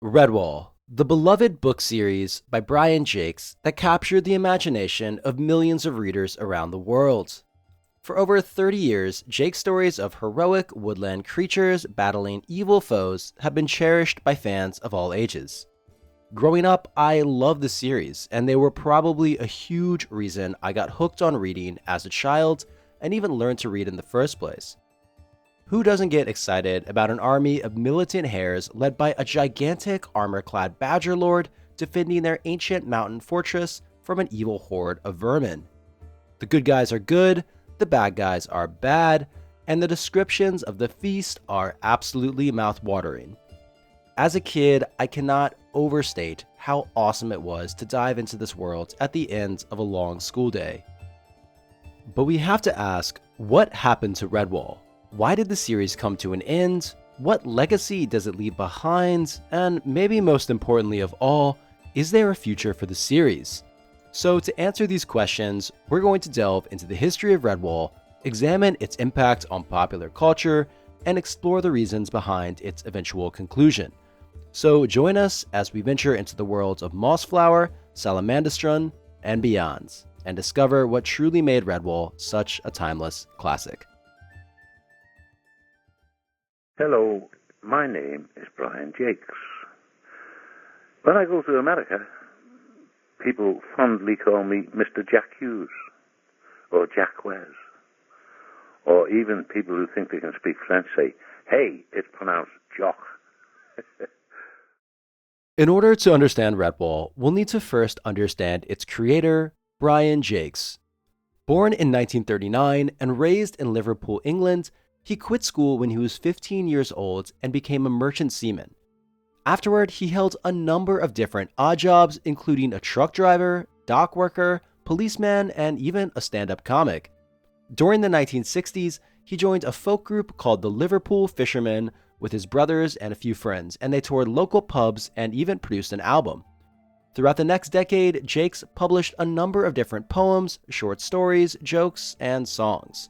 Redwall, the beloved book series by Brian Jacques that captured the imagination of millions of readers around the world. For over 30 years, Jake's stories of heroic woodland creatures battling evil foes have been cherished by fans of all ages. Growing up, I loved the series, and they were probably a huge reason I got hooked on reading as a child and even learned to read in the first place. Who doesn't get excited about an army of militant hares led by a gigantic armor-clad badger lord defending their ancient mountain fortress from an evil horde of vermin? The good guys are good, the bad guys are bad, and the descriptions of the feast are absolutely mouth-watering. As a kid, I cannot overstate how awesome it was to dive into this world at the end of a long school day. But we have to ask, what happened to Redwall? Why did the series come to an end? What legacy does it leave behind? And maybe most importantly of all, is there a future for the series? So to answer these questions, we're going to delve into the history of Redwall, examine its impact on popular culture, and explore the reasons behind its eventual conclusion. So join us as we venture into the worlds of Mossflower, Salamandastron, and beyond, and discover what truly made Redwall such a timeless classic. Hello, my name is Brian Jacques. When I go to America, people fondly call me Mr. Jack Hughes, or Jack Wes, or even people who think they can speak French say, hey, it's pronounced Jock. In order to understand Redwall, we'll need to first understand its creator, Brian Jacques. Born in 1939 and raised in Liverpool, England, he quit school when he was 15 years old and became a merchant seaman. Afterward, he held a number of different odd jobs, including a truck driver, dock worker, policeman, and even a stand-up comic. During the 1960s, he joined a folk group called the Liverpool Fishermen with his brothers and a few friends, and they toured local pubs and even produced an album. Throughout the next decade, Jacques published a number of different poems, short stories, jokes, and songs.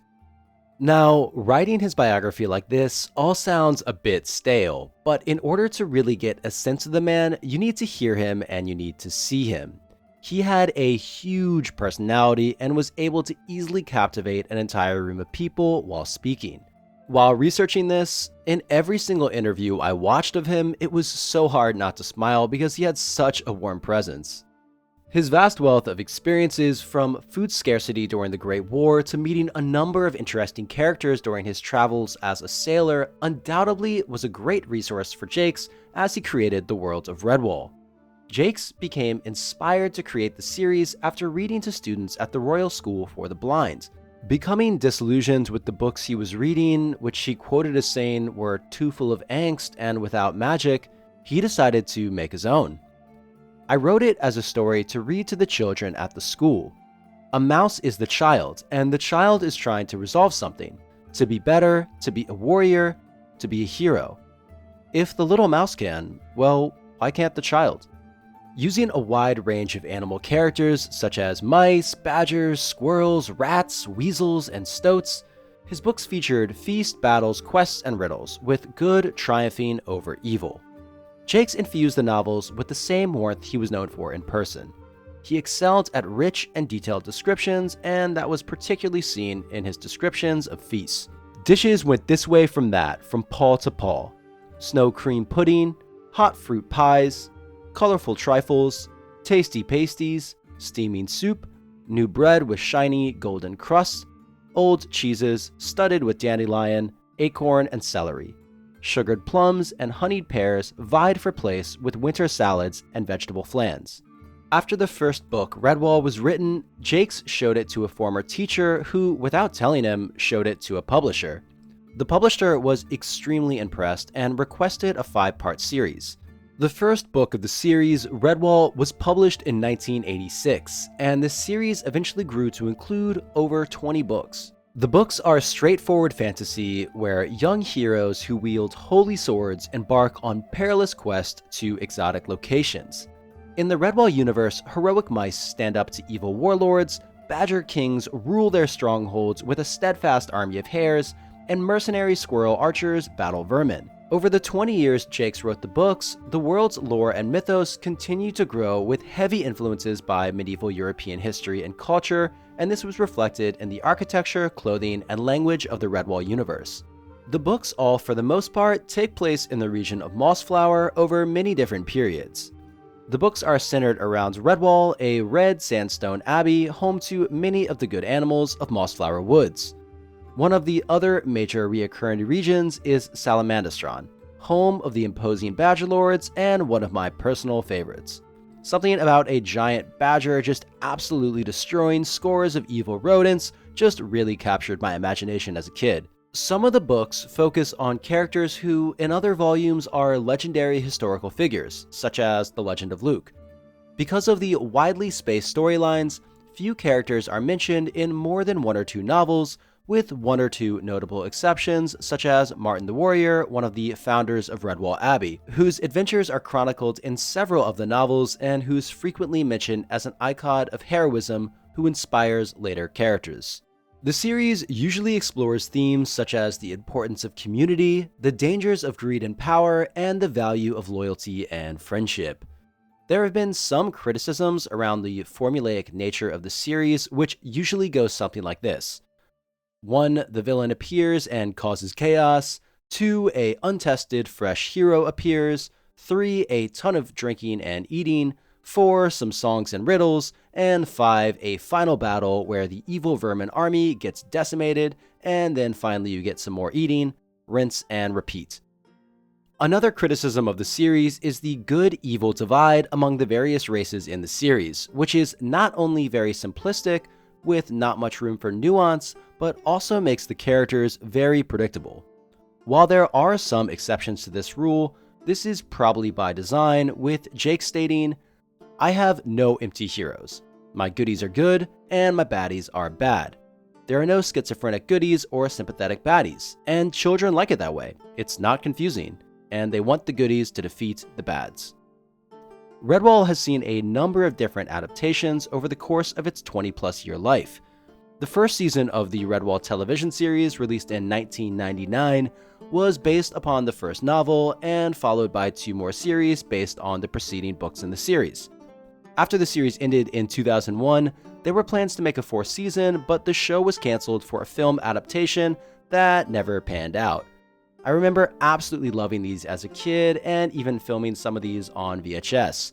Now, writing his biography like this all sounds a bit stale, but in order to really get a sense of the man, you need to hear him and you need to see him. He had a huge personality and was able to easily captivate an entire room of people while speaking. While researching this, in every single interview I watched of him, it was so hard not to smile because he had such a warm presence. His vast wealth of experiences, from food scarcity during the Great War to meeting a number of interesting characters during his travels as a sailor, undoubtedly was a great resource for Jacques as he created the world of Redwall. Jacques became inspired to create the series after reading to students at the Royal School for the Blind. Becoming disillusioned with the books he was reading, which he quoted as saying were too full of angst and without magic, he decided to make his own. I wrote it as a story to read to the children at the school. A mouse is the child, and the child is trying to resolve something, to be better, to be a warrior, to be a hero. If the little mouse can, well, why can't the child? Using a wide range of animal characters such as mice, badgers, squirrels, rats, weasels, and stoats, his books featured feast, battles, quests, and riddles, with good triumphing over evil. Jacques infused the novels with the same warmth he was known for in person. He excelled at rich and detailed descriptions, and that was particularly seen in his descriptions of feasts. Dishes went this way from that, from pall to pall. Snow cream pudding, hot fruit pies, colorful trifles, tasty pasties, steaming soup, new bread with shiny golden crusts, old cheeses studded with dandelion, acorn, and celery. Sugared plums and honeyed pears vied for place with winter salads and vegetable flans. After the first book, Redwall, was written, Jacques showed it to a former teacher who, without telling him, showed it to a publisher. The publisher was extremely impressed and requested a 5-part series. The first book of the series, Redwall, was published in 1986, and the series eventually grew to include over 20 books. The books are straightforward fantasy where young heroes who wield holy swords embark on perilous quests to exotic locations. In the Redwall universe, heroic mice stand up to evil warlords, badger kings rule their strongholds with a steadfast army of hares, and mercenary squirrel archers battle vermin. Over the 20 years Jakes wrote the books, the world's lore and mythos continue to grow with heavy influences by medieval European history and culture, and this was reflected in the architecture, clothing, and language of the Redwall universe. The books all, for the most part, take place in the region of Mossflower over many different periods. The books are centered around Redwall, a red sandstone abbey home to many of the good animals of Mossflower Woods. One of the other major reoccurring regions is Salamandastron, home of the imposing badger lords and one of my personal favorites. Something about a giant badger just absolutely destroying scores of evil rodents just really captured my imagination as a kid. Some of the books focus on characters who, in other volumes, are legendary historical figures, such as the Legend of Luke. Because of the widely spaced storylines, few characters are mentioned in more than one or two novels, with one or two notable exceptions, such as Martin the Warrior, one of the founders of Redwall Abbey, whose adventures are chronicled in several of the novels and who's frequently mentioned as an icon of heroism who inspires later characters. The series usually explores themes such as the importance of community, the dangers of greed and power, and the value of loyalty and friendship. There have been some criticisms around the formulaic nature of the series, which usually goes something like this. 1. The villain appears and causes chaos. 2. A untested, fresh hero appears. 3. A ton of drinking and eating. 4. Some songs and riddles. And 5. A final battle where the evil vermin army gets decimated, and then finally you get some more eating. Rinse and repeat. Another criticism of the series is the good-evil divide among the various races in the series, which is not only very simplistic, with not much room for nuance, but also makes the characters very predictable. While there are some exceptions to this rule, this is probably by design, with Jake stating, "I have no empty heroes. My goodies are good, and my baddies are bad. There are no schizophrenic goodies or sympathetic baddies, and children like it that way. It's not confusing, and they want the goodies to defeat the bads." Redwall has seen a number of different adaptations over the course of its 20-plus year life. The first season of the Redwall television series, released in 1999, was based upon the first novel and followed by 2 more series based on the preceding books in the series. After the series ended in 2001, there were plans to make a 4th season, but the show was canceled for a film adaptation that never panned out. I remember absolutely loving these as a kid and even filming some of these on VHS.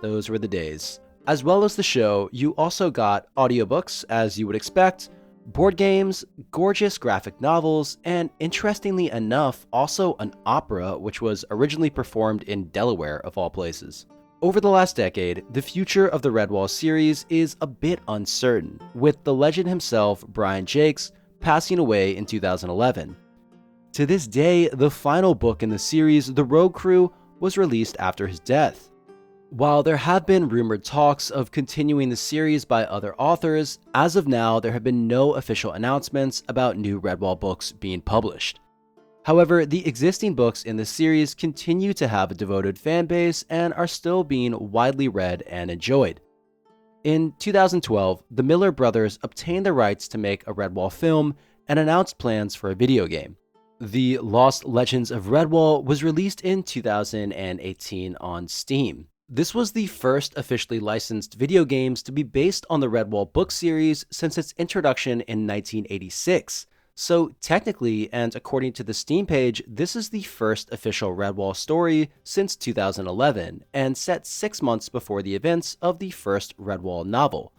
Those were the days. As well as the show, you also got audiobooks, as you would expect, board games, gorgeous graphic novels, and interestingly enough, also an opera which was originally performed in Delaware of all places. Over the last decade, the future of the Redwall series is a bit uncertain, with the legend himself, Brian Jakes, passing away in 2011. To this day, the final book in the series, The Rogue Crew, was released after his death. While there have been rumored talks of continuing the series by other authors, as of now there have been no official announcements about new Redwall books being published. However, the existing books in the series continue to have a devoted fan base and are still being widely read and enjoyed. In 2012, the Miller brothers obtained the rights to make a Redwall film and announced plans for a video game. The Lost Legends of Redwall was released in 2018 on Steam. This was the first officially licensed video games to be based on the Redwall book series since its introduction in 1986. So technically, and according to the Steam page, this is the first official Redwall story since 2011, and set 6 months before the events of the first Redwall novel.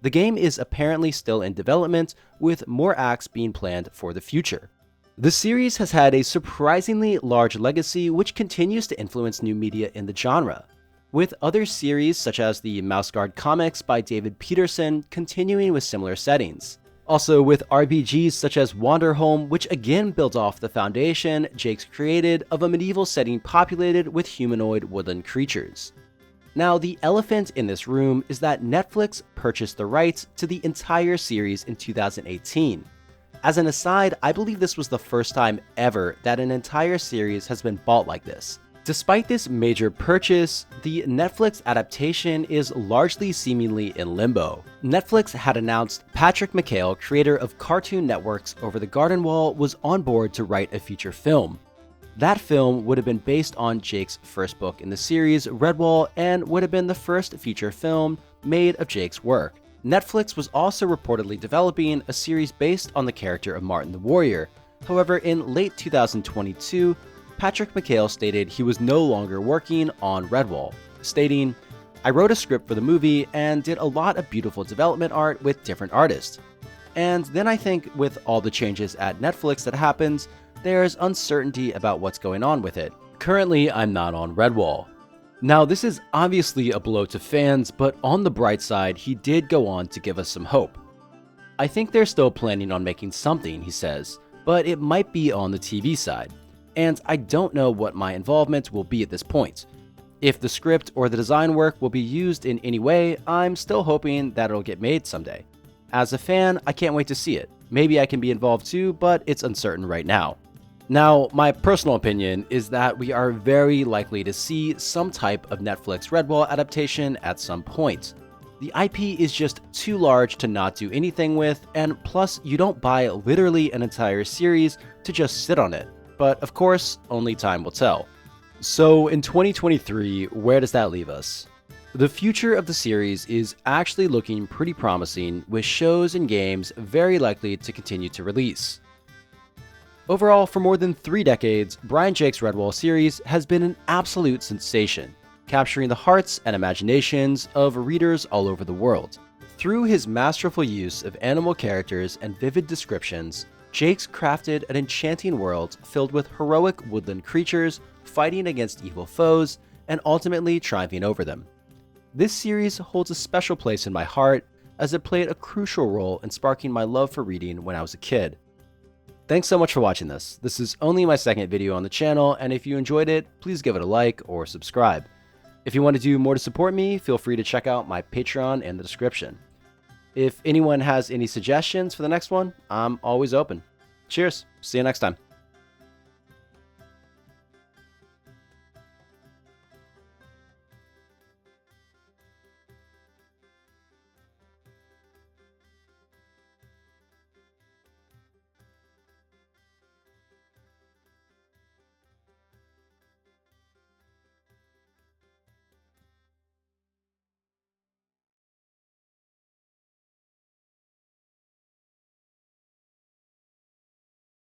The game is apparently still in development, with more acts being planned for the future. The series has had a surprisingly large legacy which continues to influence new media in the genre, with other series such as the Mouseguard comics by David Peterson continuing with similar settings. Also with RPGs such as Wanderhome, which again built off the foundation Jakes created of a medieval setting populated with humanoid woodland creatures. Now, the elephant in this room is that Netflix purchased the rights to the entire series in 2018. As an aside, I believe this was the first time ever that an entire series has been bought like this. Despite this major purchase, the Netflix adaptation is largely seemingly in limbo. Netflix had announced Patrick McHale, creator of Cartoon Network's Over the Garden Wall, was on board to write a feature film. That film would have been based on Jake's first book in the series, Redwall, and would have been the first feature film made of Jake's work. Netflix was also reportedly developing a series based on the character of Martin the Warrior. However, in late 2022, Patrick McHale stated he was no longer working on Redwall, stating, "I wrote a script for the movie and did a lot of beautiful development art with different artists. And then I think with all the changes at Netflix that happened, there's uncertainty about what's going on with it. Currently, I'm not on Redwall." Now, this is obviously a blow to fans, but on the bright side, he did go on to give us some hope. "I think they're still planning on making something," he says, "but it might be on the TV side. And I don't know what my involvement will be at this point. If the script or the design work will be used in any way, I'm still hoping that it'll get made someday. As a fan, I can't wait to see it. Maybe I can be involved too, but it's uncertain right now." Now, my personal opinion is that we are very likely to see some type of Netflix Redwall adaptation at some point. The IP is just too large to not do anything with, and plus you don't buy literally an entire series to just sit on it. But of course, only time will tell. So in 2023, where does that leave us? The future of the series is actually looking pretty promising, with shows and games very likely to continue to release. Overall, for more than 3 decades, Brian Jake's Redwall series has been an absolute sensation, capturing the hearts and imaginations of readers all over the world. Through his masterful use of animal characters and vivid descriptions, Jake's crafted an enchanting world filled with heroic woodland creatures fighting against evil foes and ultimately triumphing over them. This series holds a special place in my heart, as it played a crucial role in sparking my love for reading when I was a kid. Thanks so much for watching this. This is only my second video on the channel, and if you enjoyed it, please give it a like or subscribe. If you want to do more to support me, feel free to check out my Patreon in the description. If anyone has any suggestions for the next one, I'm always open. Cheers. See you next time.